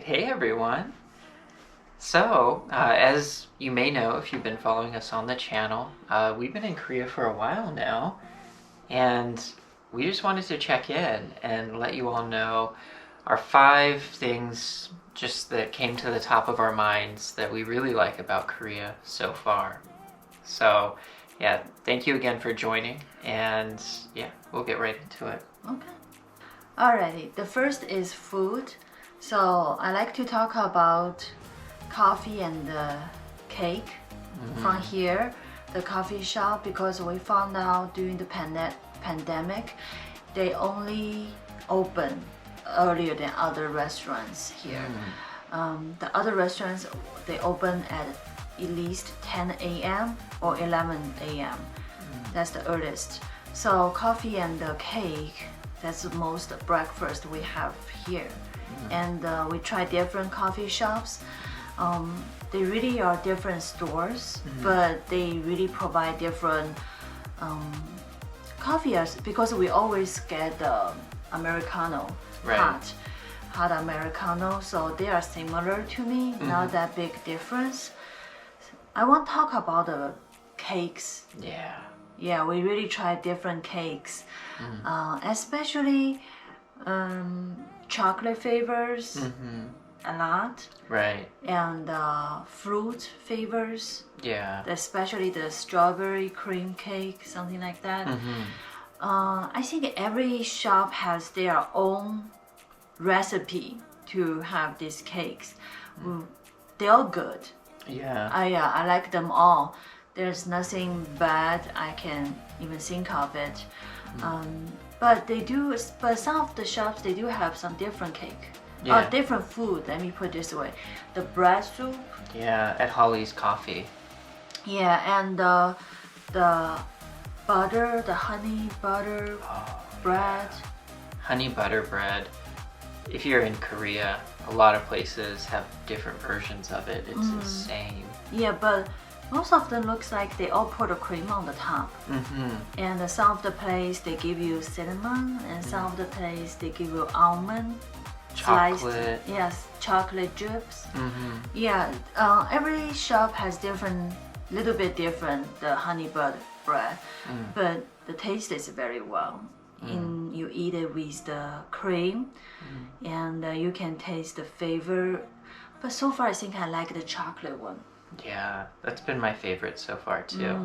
Hey everyone! So, as you may know if you've been following us on the channel, we've been in Korea for a while now, and we just wanted to check in and let you all know our 5 things just that came to the top of our minds that we really like about Korea so far. So, yeah, thank you again for joining, and yeah, we'll get right into it. Okay. Alrighty, the first is food. So I like to talk about coffee and cake from here, the coffee shop, because we found out during the pandemic, they only open earlier than other restaurants here. The other restaurants, they open at least 10 a.m. or 11 a.m. That's the earliest. So coffee and cake, that's the most breakfast we have here. And we try different coffee shops. They really are different stores, but they really provide different coffee because we always get the Americano, hot Americano. So they are similar to me, not that big difference. I want to talk about the cakes. Yeah, we really try different cakes, especially chocolate flavors a lot, right? And fruit flavors, yeah, especially the strawberry cream cake, something like that. I think every shop has their own recipe to have these cakes. They're all good. I like them all. There's nothing bad I can even think of it. But some of the shops, they do have some different cake. Different food, let me put it this way. The bread soup. Yeah, at Holly's Coffee. Yeah, and the butter, the honey butter bread. Honey butter bread. If you're in Korea, a lot of places have different versions of it. It's insane. Yeah, but most of them looks like they all put a cream on the top. And some of the place they give you cinnamon, and some of the place they give you almond, chocolate. Sliced, yes, chocolate chips. Yeah, every shop has little bit different the honey butter bread, but the taste is very well. You eat it with the cream, and you can taste the flavor. But so far, I think I like the chocolate one. Yeah, that's been my favorite so far too.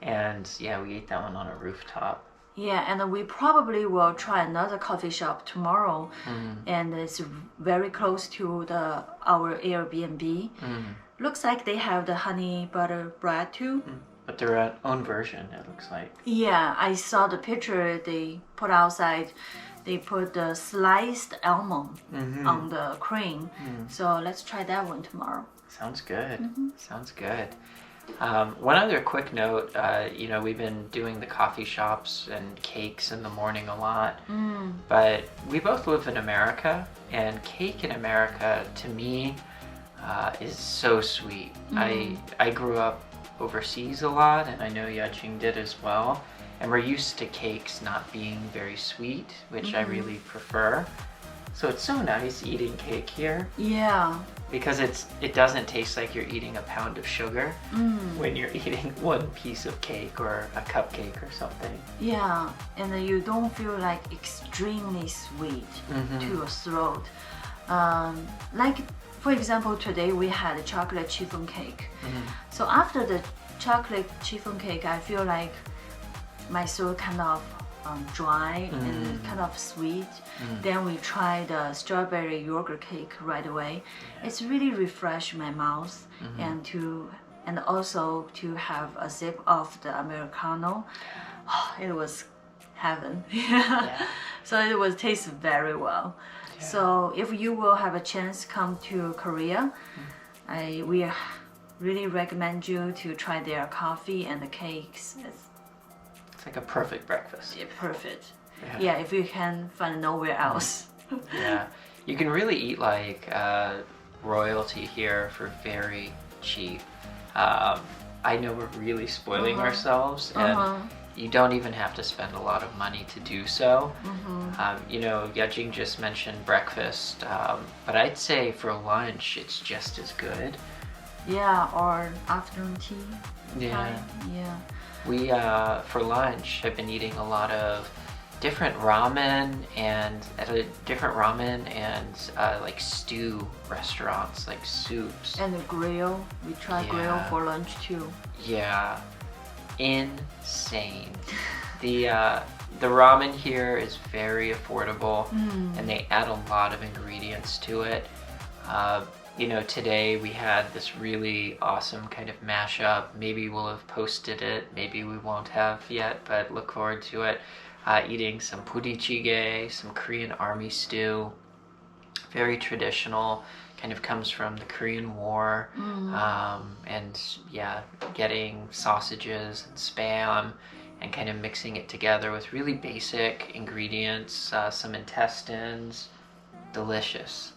And yeah, we ate that one on a rooftop. Yeah, and we probably will try another coffee shop tomorrow, and it's very close to our Airbnb. Looks like they have the honey butter bread too. But their own version, it looks like. Yeah, I saw the picture they put outside. They put the sliced almond on the cream. So let's try that one tomorrow. Sounds good. Sounds good. One other quick note, we've been doing the coffee shops and cakes in the morning a lot, but we both live in America, and cake in America, to me, is so sweet. I grew up overseas a lot, and I know Yaching did as well, and we're used to cakes not being very sweet, which I really prefer. So it's so nice eating cake here. Yeah. Because it doesn't taste like you're eating a pound of sugar when you're eating one piece of cake or a cupcake or something. Yeah, and you don't feel like extremely sweet to your throat. Like, for example, today we had a chocolate chiffon cake. So after the chocolate chiffon cake, I feel like my throat kind of dry and kind of sweet. Then we tried the strawberry yogurt cake right away. It's really refreshed my mouth, and also to have a sip of the Americano. It was heaven. So it was taste very well. So if you will have a chance come to Korea, we really recommend you to try their coffee and the cakes. It's like a perfect breakfast. Yeah, perfect. Yeah, if you can find nowhere else. Yeah, you can really eat like royalty here for very cheap. I know we're really spoiling ourselves, and you don't even have to spend a lot of money to do so. You know, Yajing just mentioned breakfast, but I'd say for lunch it's just as good. Yeah, or afternoon tea. Yeah. Time. Yeah. We, for lunch, have been eating a lot of different ramen and like stew restaurants, like soups. And the grill. We try grill for lunch too. Yeah. Insane. The ramen here is very affordable, and they add a lot of ingredients to it. You know, today we had this really awesome kind of mashup. Maybe we'll have posted it, maybe we won't have yet, but look forward to it. Eating some budae-jjigae, some Korean army stew. Very traditional, kind of comes from the Korean War. And yeah, getting sausages and Spam and kind of mixing it together with really basic ingredients, some intestines. Delicious.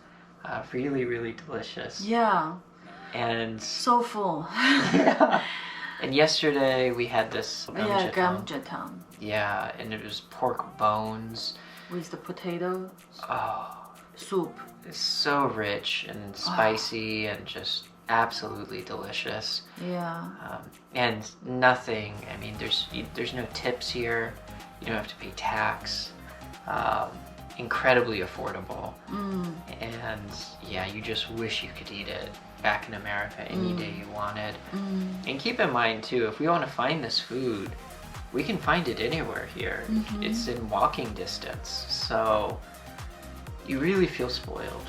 Really, really delicious. Yeah. And so full. Yeah. And yesterday we had this gamjatang. Yeah, and it was pork bones with the potato soup. It's so rich and spicy and just absolutely delicious. Yeah. And nothing, I mean, there's no tips here. You don't have to pay tax. Incredibly affordable. And yeah, you just wish you could eat it back in America any day you wanted. And keep in mind too, if we want to find this food, we can find it anywhere here. It's in walking distance, so you really feel spoiled.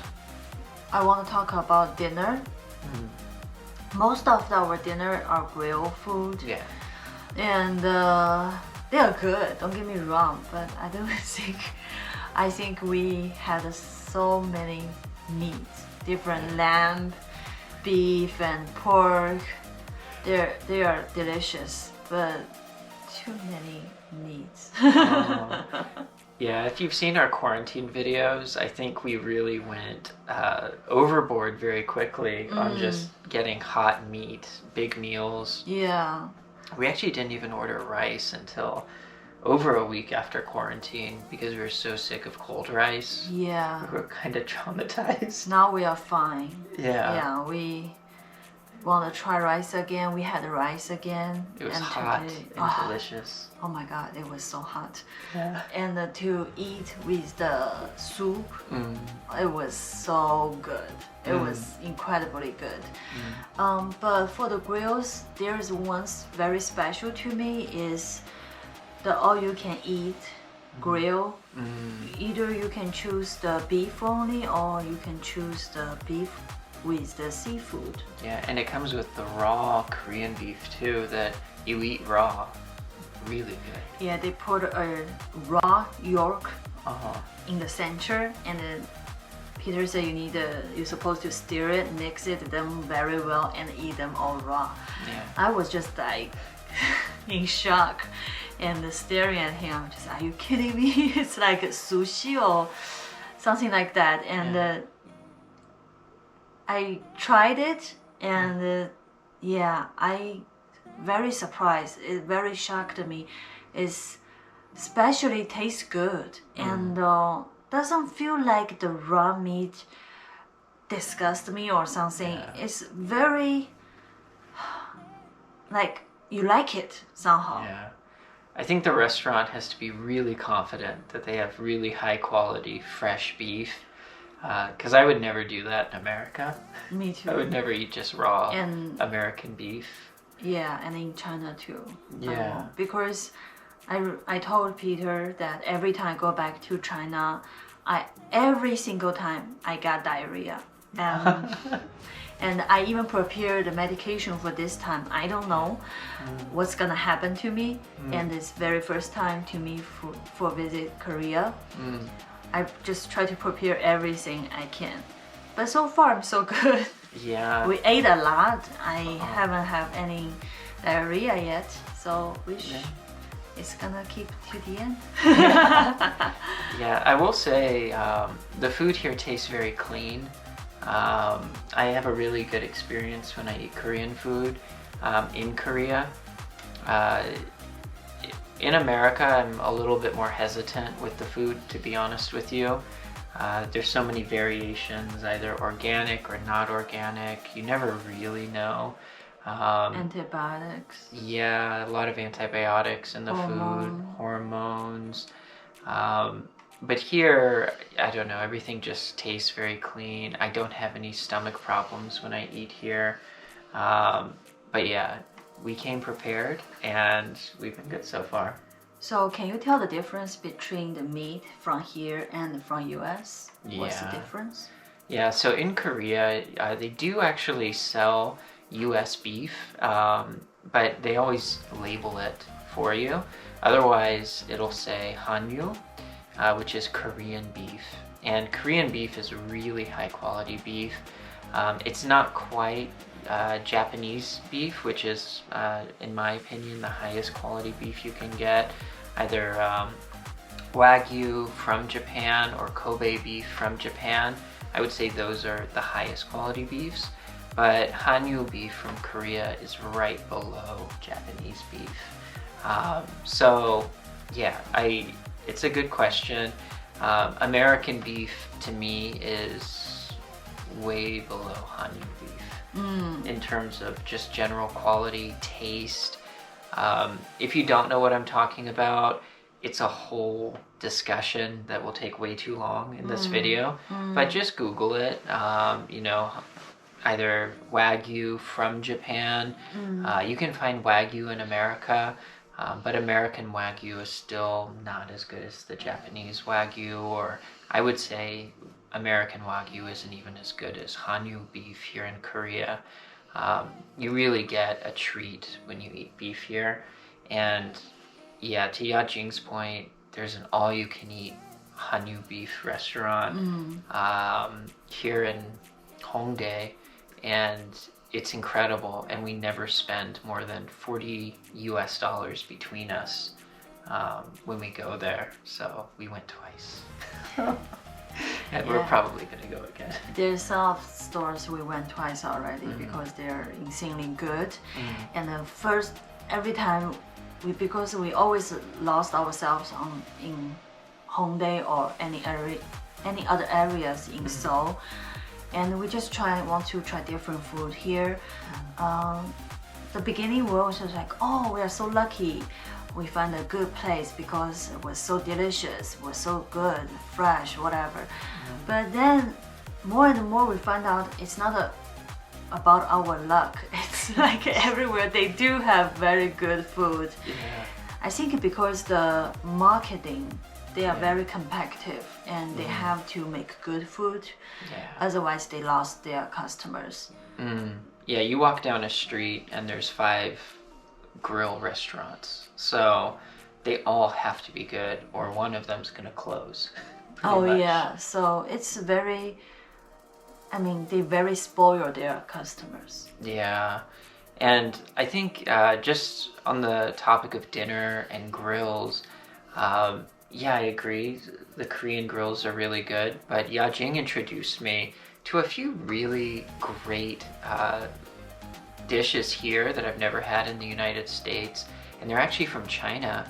I want to talk about dinner. Most of our dinner are grill food. Yeah. And they are good, don't get me wrong, but I think we had so many meats, different lamb, beef and pork. They are delicious, but too many meats. Yeah, if you've seen our quarantine videos, I think we really went overboard very quickly on just getting hot meat, big meals. Yeah. We actually didn't even order rice until over a week after quarantine because we were so sick of cold rice. Yeah. We were kind of traumatized. Now we are fine. Yeah. Yeah, we want to try rice again. We had rice again. It was hot and delicious. Oh my god, it was so hot. Yeah. And to eat with the soup, it was so good. It was incredibly good. But for the grills, there's one very special to me is the all-you-can-eat grill. Either you can choose the beef only or you can choose the beef with the seafood. Yeah, and it comes with the raw Korean beef too that you eat raw. Really good. Yeah, they put a raw yolk in the center, and then Peter said you're supposed to stir it, mix it them very well, and eat them all raw. Yeah. I was just like in shock and staring at him. Just, are you kidding me? It's like sushi or something like that. And I tried it, and I very surprised. It very shocked me. It's especially tastes good and doesn't feel like the raw meat disgusts me or something. It's very like you like it somehow. Yeah. I think the restaurant has to be really confident that they have really high quality fresh beef. Because I would never do that in America. Me too. I would never eat just raw American beef. Yeah, and in China too. Yeah. Because I told Peter that every time I go back to China, every single time I got diarrhea. And I even prepared the medication for this time. I don't know what's gonna happen to me. And it's very first time to me for visit Korea. I just try to prepare everything I can. But so far, I'm so good. Yeah. We ate a lot. I haven't had any diarrhea yet. So wish it's gonna keep to the end. Yeah, I will say the food here tastes very clean. I have a really good experience when I eat Korean food in Korea. in America, I'm a little bit more hesitant with the food, to be honest with you. There's so many variations, either organic or not organic. You never really know. Antibiotics. Yeah, a lot of antibiotics in the food, hormones. But here, I don't know, everything just tastes very clean. I don't have any stomach problems when I eat here. But yeah, we came prepared and we've been good so far. So can you tell the difference between the meat from here and from US? What's the difference? Yeah, so in Korea, they do actually sell US beef, but they always label it for you. Otherwise, it'll say Hanyu, which is Korean beef. And Korean beef is really high quality beef. It's not quite Japanese beef, which is, in my opinion, the highest quality beef you can get. Either Wagyu from Japan or Kobe beef from Japan. I would say those are the highest quality beefs. But Hanyu beef from Korea is right below Japanese beef. So yeah, it's a good question. American beef to me is way below Hanyu beef in terms of just general quality, taste. If you don't know what I'm talking about, it's a whole discussion that will take way too long in this video, but just Google it. You know, either Wagyu from Japan. You can find Wagyu in America, but American Wagyu is still not as good as the Japanese Wagyu, or I would say American Wagyu isn't even as good as Hanyu beef here in Korea. You really get a treat when you eat beef here. And yeah, to Ya-Jing's point, there's an all-you-can-eat Hanyu beef restaurant here in Hongdae, and it's incredible. And we never spend more than $40 US between us when we go there. So we went twice. And we're probably going to go again. There's some stores we went twice already because they're insanely good. And then first, every time, because we always lost ourselves in Hongdae or any other areas in Seoul. And we just want to try different food here. The beginning we was just like, oh, we are so lucky. We found a good place because it was so delicious, it was so good, fresh, whatever. But then more and more we find out it's not about our luck. It's like everywhere they do have very good food. I think because the marketing, they are very competitive and they have to make good food. Otherwise they lost their customers. Yeah, you walk down a street and there's 5 grill restaurants, so they all have to be good or one of them's gonna close. Yeah, so it's very, I mean, they very spoil their customers. Yeah, and I think just on the topic of dinner and grills, yeah, I agree, the Korean grills are really good, but Ya-Jing introduced me to a few really great dishes here that I've never had in the United States, and they're actually from China.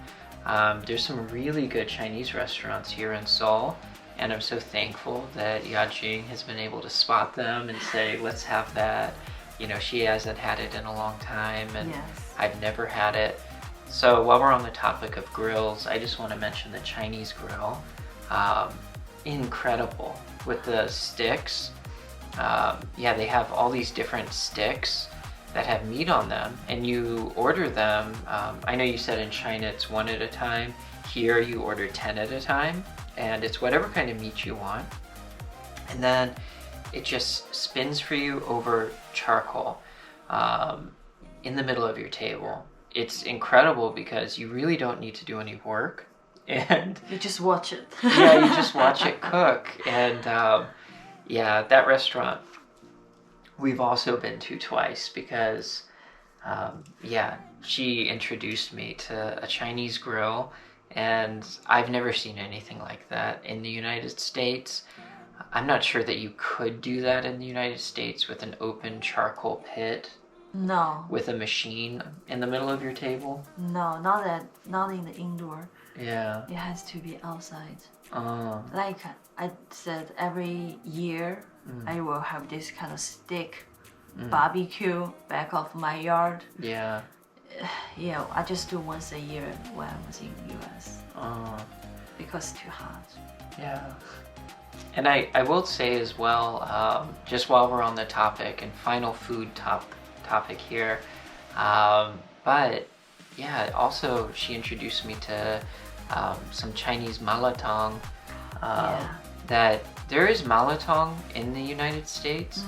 There's some really good Chinese restaurants here in Seoul, and I'm so thankful that Ya-Jing has been able to spot them and say, let's have that. You know, she hasn't had it in a long time, and I've never had it. So while we're on the topic of grills, I just want to mention the Chinese grill. Incredible with the sticks. Yeah, they have all these different sticks that have meat on them, and you order them. I know you said in China it's 1 at a time. Here you order 10 at a time, and it's whatever kind of meat you want. And then it just spins for you over charcoal in the middle of your table. It's incredible because you really don't need to do any work, and you just watch it. Yeah, you just watch it cook. And yeah, that restaurant we've also been to twice because yeah, she introduced me to a Chinese grill, and I've never seen anything like that in the United States. I'm not sure that you could do that in the United States with an open charcoal pit No. With a machine in the middle of your table? No, not in the indoor. Yeah. It has to be outside. Oh. Like I said, every year I will have this kind of stick barbecue back of my yard. Yeah. Yeah, I just do once a year when I was in the US. Oh. Because it's too hot. Yeah. And I will say as well, just while we're on the topic, and final food topic here, but yeah, also she introduced me to some Chinese malatang. That there is malatang in the United States,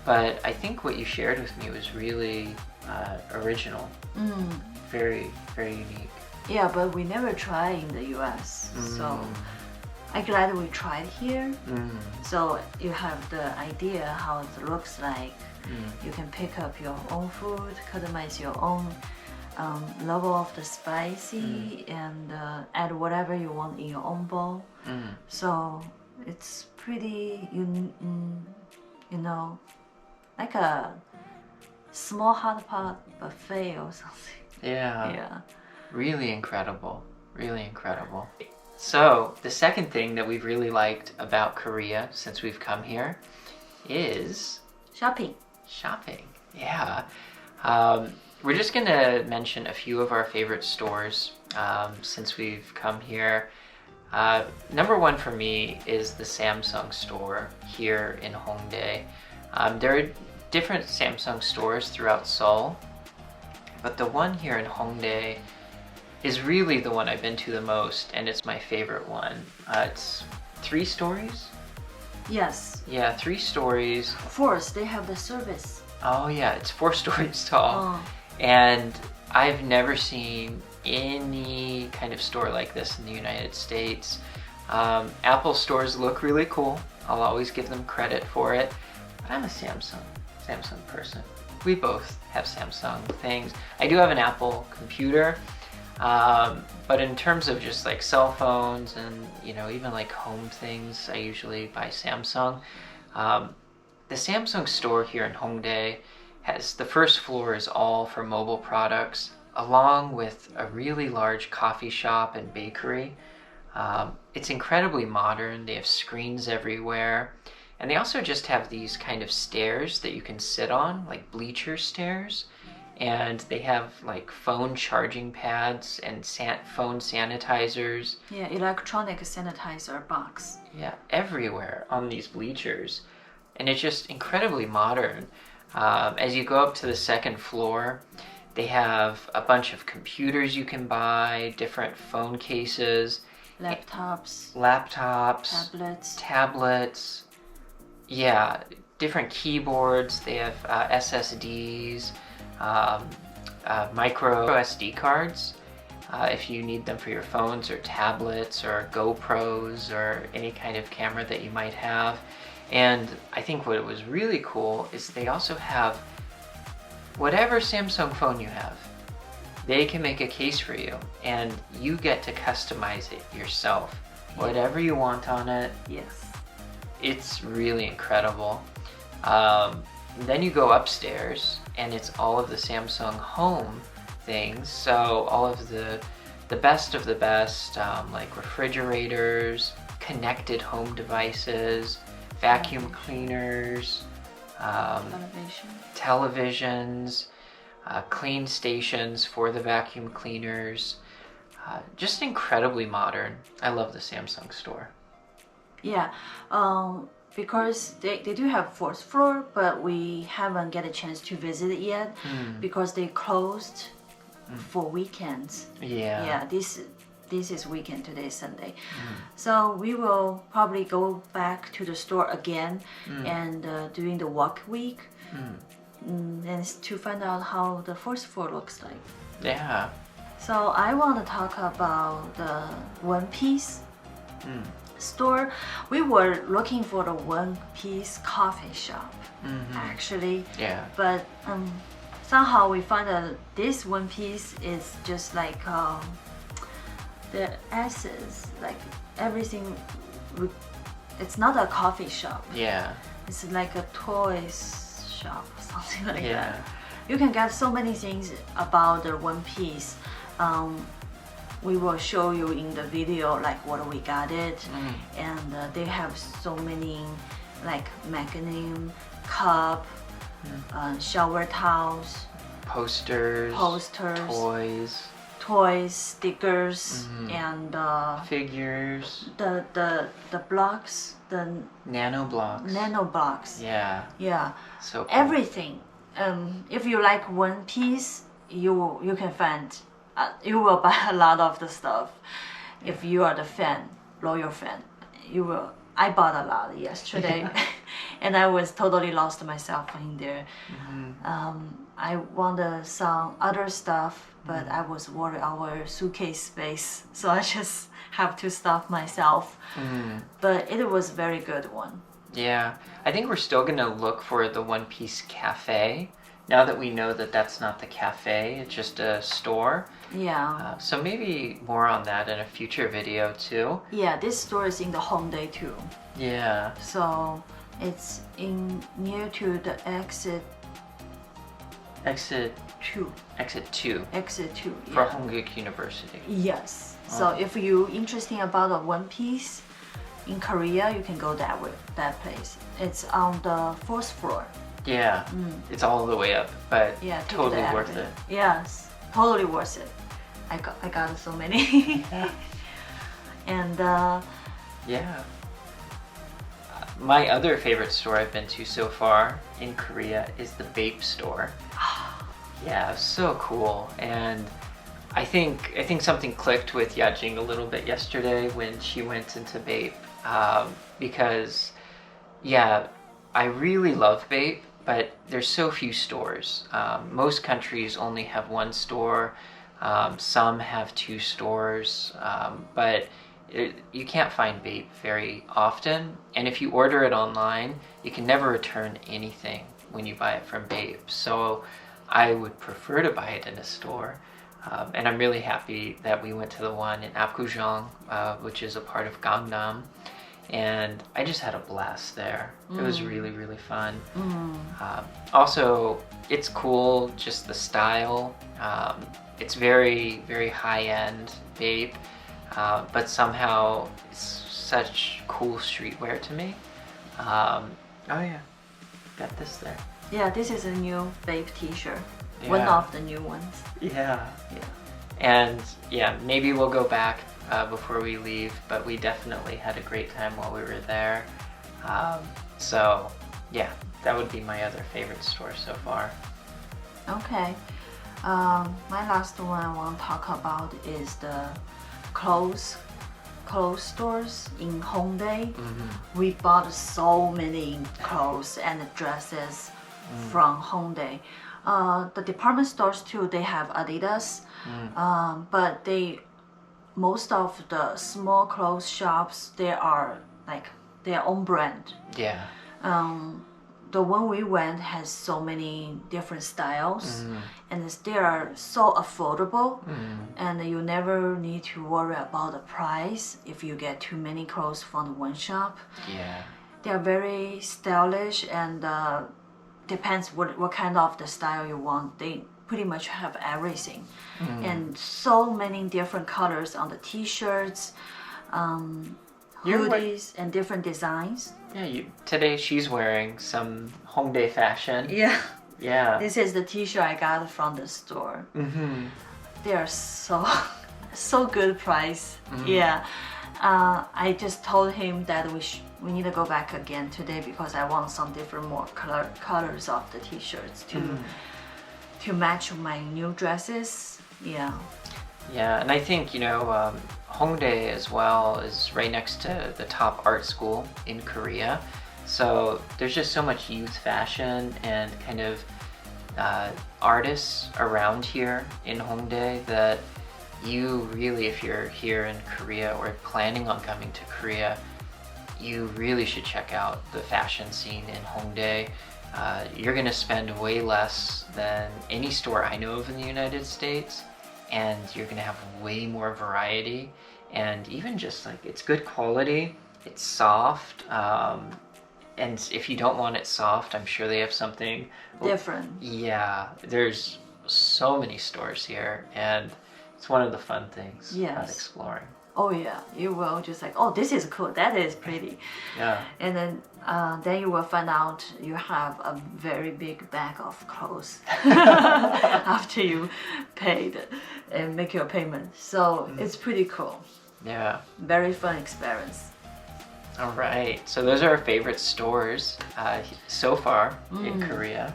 but I think what you shared with me was really original. Very, very unique. Yeah, but we never tried in the US, so I'm glad we tried here. So you have the idea how it looks like. You can pick up your own food, customize your own level of the spicy, and add whatever you want in your own bowl. So it's pretty, you know, like a small hot pot buffet or something. Yeah. Really incredible. Really incredible. So the second thing that we've really liked about Korea since we've come here is shopping. Yeah. We're just gonna mention a few of our favorite stores since we've come here. Number one for me is the Samsung store here in Hongdae. There are different Samsung stores throughout Seoul, but the one here in Hongdae is really the one I've been to the most, and it's my favorite one. It's 3 stories? Yes. Yeah, 3 stories. First, they have the service. Oh yeah, it's 4 stories tall. And I've never seen any kind of store like this in the United States. Apple stores look really cool. I'll always give them credit for it. But I'm a Samsung person. We both have Samsung things. I do have an Apple computer, but in terms of just like cell phones and even like home things, I usually buy Samsung. The Samsung store here in Hongdae has the first floor is all for mobile products, along with a really large coffee shop and bakery. It's incredibly modern. They have screens everywhere. And they also just have these kind of stairs that you can sit on, like bleacher stairs. And they have like phone charging pads and phone sanitizers. Yeah, electronic sanitizer box. Yeah, everywhere on these bleachers. And it's just incredibly modern. As you go up to the second floor, they have a bunch of computers you can buy, different phone cases. Laptops. Tablets. Yeah, different keyboards. They have SSDs, micro SD cards if you need them for your phones or tablets or GoPros or any kind of camera that you might have. And I think what was really cool is they also have whatever Samsung phone you have. They can make a case for you, and you get to customize it yourself. Whatever you want on it. Yes. It's really incredible. Then you go upstairs, and it's all of the Samsung Home things. So all of the best of the best, like refrigerators, connected home devices, vacuum cleaners, televisions, clean stations for the vacuum cleaners. Just incredibly modern. I love the Samsung store. Yeah, because they do have 4th floor, but we haven't get a chance to visit it yet because they closed for weekends. Yeah, this is weekend, today is Sunday. So we will probably go back to the store again and during the work week and to find out how the 4th floor looks like. Yeah. So I want to talk about the One Piece store. We were looking for the One Piece coffee shop, actually. Yeah. But somehow we find that this One Piece is just like the essence, like everything. It's not a coffee shop. Yeah. It's like a toys shop, something like that. you can get so many things about the one piece. We will show you in the video like what we got it, and they have so many like mechanism, cup, shower towels, posters, toys, stickers, and figures, the blocks, the nano blocks. Yeah. So cool. Everything. If you like one piece, you can find. You will buy a lot of the stuff. If you are the loyal fan, you will. I bought a lot yesterday, and I was totally lost myself in there. I wanted some other stuff, but I was worried our suitcase space, so I just have to stop myself. But it was very good one. Yeah, I think we're still gonna look for the One Piece cafe. Now that we know that that's not the cafe, it's just a store. Yeah. So maybe more on that in a future video too. Yeah, this store is in the Hongdae too. Yeah. So it's near to the exit 2. Exit 2. Exit 2. Yeah. For Hongik University. Yes. So if you're interested about a One Piece in Korea, you can go that place. It's on the 4th floor. Yeah, it's all the way up, but totally worth it. Yes, totally worth it. I got so many. And yeah. My other favorite store I've been to so far in Korea is the Bape store. Yeah, so cool. And I think something clicked with Yajing a little bit yesterday when she went into Bape, because I really love Bape, but there's so few stores. Most countries only have one store. Some have 2 stores, but you can't find Bape very often. And if you order it online, you can never return anything when you buy it from Bape. So I would prefer to buy it in a store. And I'm really happy that we went to the one in Apgujeong, which is a part of Gangnam. And I just had a blast there. It was really, really fun. Also, it's cool, just the style. It's very, very high-end Bape, but somehow it's such cool streetwear to me. Oh yeah, got this there. Yeah, this is a new Bape t-shirt. One of the new ones. Yeah. And yeah, maybe we'll go back before we leave, but we definitely had a great time while we were there. So yeah, that would be my other favorite store so far. Okay. My last one I want to talk about is the clothes stores in Hongdae. We bought so many clothes and dresses from Hongdae. The department stores too, they have Adidas, but most of the small clothes shops, they are like their own brand. Yeah. The one we went has so many different styles, and they are so affordable, and you never need to worry about the price if you get too many clothes from the one shop. Yeah. They are very stylish, and depends what kind of the style you want. They pretty much have everything, and so many different colors on the t-shirts, hoodies, and different designs. Yeah, today she's wearing some Hongdae fashion. Yeah. Yeah. This is the t-shirt I got from the store. They are so good price. Yeah. I just told him that we need to go back again today because I want some different more colors of the t-shirts to match my new dresses. Yeah. Yeah, and I think, Hongdae as well is right next to the top art school in Korea. So there's just so much youth fashion and kind of artists around here in Hongdae that you really, if you're here in Korea or planning on coming to Korea, you really should check out the fashion scene in Hongdae. You're gonna spend way less than any store I know of in the United States, and you're gonna have way more variety, and even just like it's good quality, it's soft, And if you don't want it soft, I'm sure they have something different. Yeah, there's so many stores here, and it's one of the fun things about exploring. Oh yeah, you will just like, oh, this is cool, that is pretty. Yeah. And then you will find out you have a very big bag of clothes after you paid and make your payment. So it's pretty cool. Yeah. Very fun experience. All right, so those are our favorite stores so far in Korea.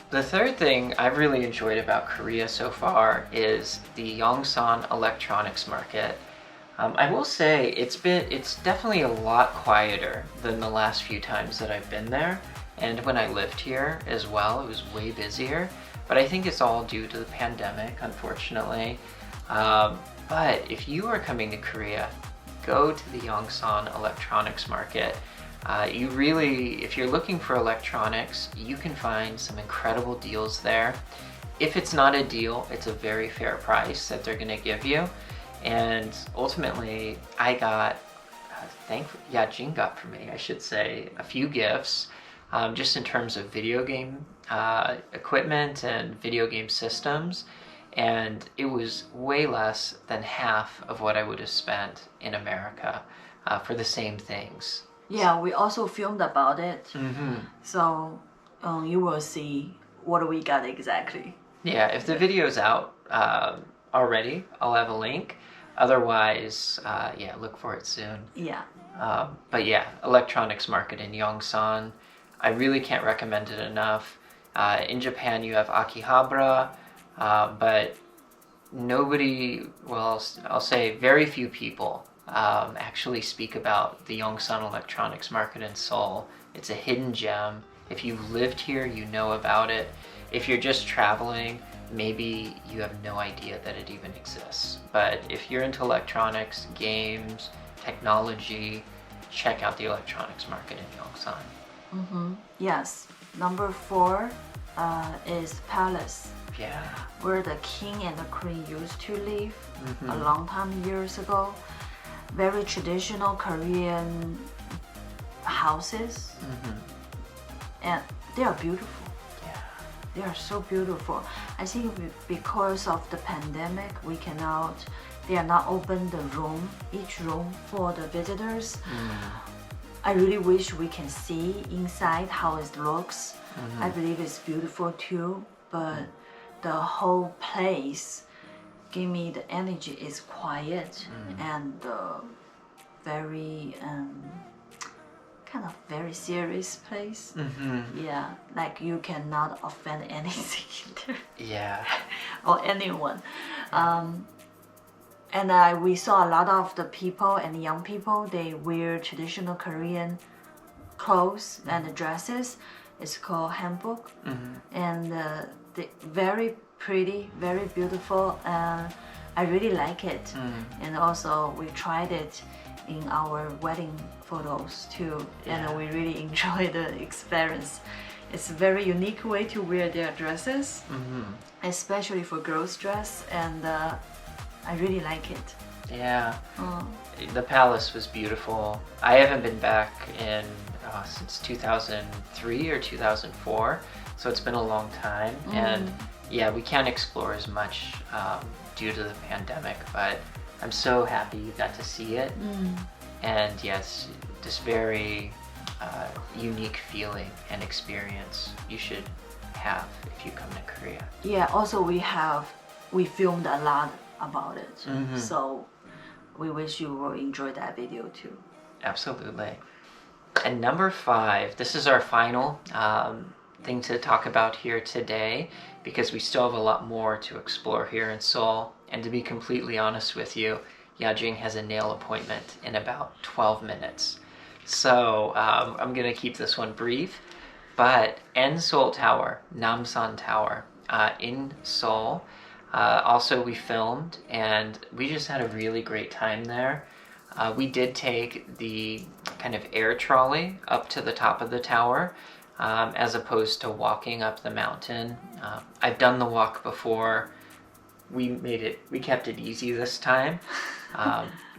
The third thing I've really enjoyed about Korea so far is the Yongsan Electronics Market. I will say it's definitely a lot quieter than the last few times that I've been there, and when I lived here as well, it was way busier. But I think it's all due to the pandemic, unfortunately. But if you are coming to Korea, go to the Yongsan Electronics Market. If you're looking for electronics, you can find some incredible deals there. If it's not a deal, it's a very fair price that they're gonna give you. And ultimately, I got, Jing got for me, I should say, a few gifts, just in terms of video game equipment and video game systems. And it was way less than half of what I would have spent in America for the same things. Yeah, we also filmed about it. So you will see what we got exactly. Yeah, if the video's out already, I'll have a link. Otherwise, look for it soon. Yeah. But yeah, electronics market in Yongsan. I really can't recommend it enough. In Japan, you have Akihabara. But nobody, well, I'll say very few people actually speak about the Yongsan Electronics Market in Seoul. It's a hidden gem. If you've lived here, you know about it. If you're just traveling, maybe you have no idea that it even exists. But if you're into electronics, games, technology, check out the electronics market in Yongsan. Yes. Number 4 is Palace. Yeah. Where the king and the queen used to live a long time years ago. Very traditional Korean houses. And they are beautiful. Yeah. They are so beautiful. I think because of the pandemic, they are not open each room for the visitors. I really wish we can see inside how it looks. I believe it's beautiful too, but the whole place give me the energy is quiet and very kind of very serious place. Yeah, like you cannot offend anything there. Yeah. Or anyone. And we saw a lot of the people and young people, they wear traditional Korean clothes and dresses. It's called hanbok. And very pretty, very beautiful. I really like it. And also we tried it in our wedding photos too. And we really enjoy the experience. It's a very unique way to wear their dresses, especially for girls' dress. And I really like it. Yeah. The palace was beautiful. I haven't been back in since 2003 or 2004, so it's been a long time. And yeah, we can't explore as much due to the pandemic, but I'm so happy you got to see it. And yes, this very unique feeling and experience you should have if you come to Korea. Yeah, also we filmed a lot about it, so we wish you will enjoy that video too. Absolutely. And number 5, this is our final thing to talk about here today, because we still have a lot more to explore here in Seoul. And to be completely honest with you, Yajing has a nail appointment in about 12 minutes. So I'm gonna keep this one brief, but Seoul Tower, Namsan Tower in Seoul, also we filmed, and we just had a really great time there. We did take the kind of air trolley up to the top of the tower, as opposed to walking up the mountain. I've done the walk before. We kept it easy this time,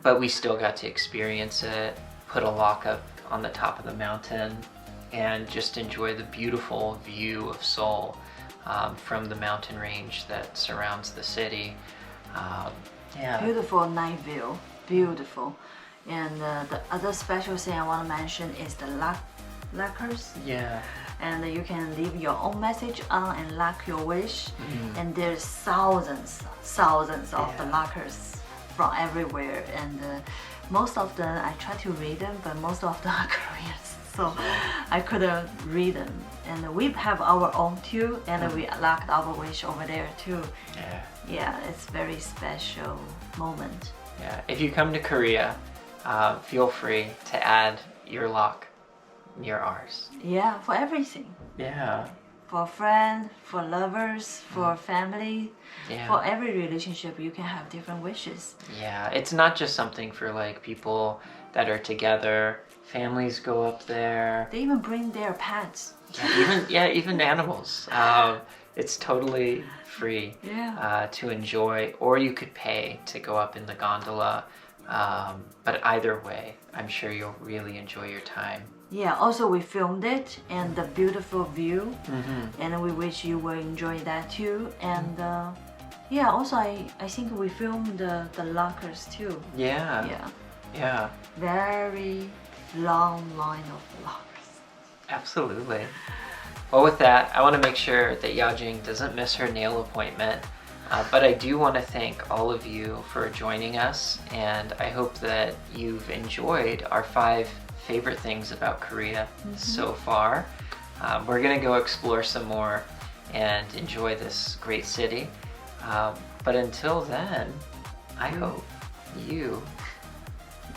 but we still got to experience it, put a lock up on the top of the mountain. and just enjoy the beautiful view of Seoul from the mountain range that surrounds the city. Yeah. Beautiful night view, beautiful. And the other special thing I want to mention is the lockers. Yeah. And you can leave your own message on and lock your wish. And there's thousands of the lockers from everywhere. And most of them, I try to read them, but most of them are Korean, so I couldn't read them. And we have our own too, and we locked our wish over there too. Yeah. Yeah, it's very special moment. Yeah. If you come to Korea, feel free to add your lock near ours. Yeah, for everything. Yeah. For friends, for lovers, for family, for every relationship, you can have different wishes. Yeah, it's not just something for like people that are together. Families go up there. They even bring their pets. Even animals. It's totally free to enjoy, or you could pay to go up in the gondola. But either way, I'm sure you'll really enjoy your time. Yeah, also we filmed it and the beautiful view, and we wish you will enjoy that too. And also I think we filmed the lockers too. Yeah. Very long line of lockers. Absolutely. Well, with that, I want to make sure that Yajing doesn't miss her nail appointment. But I do want to thank all of you for joining us, and I hope that you've enjoyed our 5 favorite things about Korea so far. We're going to go explore some more and enjoy this great city. But until then, I hope you...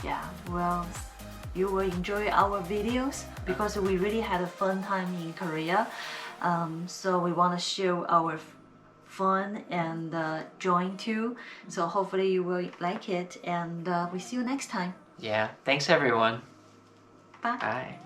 Yeah, well, you will enjoy our videos because we really had a fun time in Korea. So we want to share our fun and joy too. So hopefully you will like it, and we see you next time. Yeah, thanks everyone. Bye. Bye.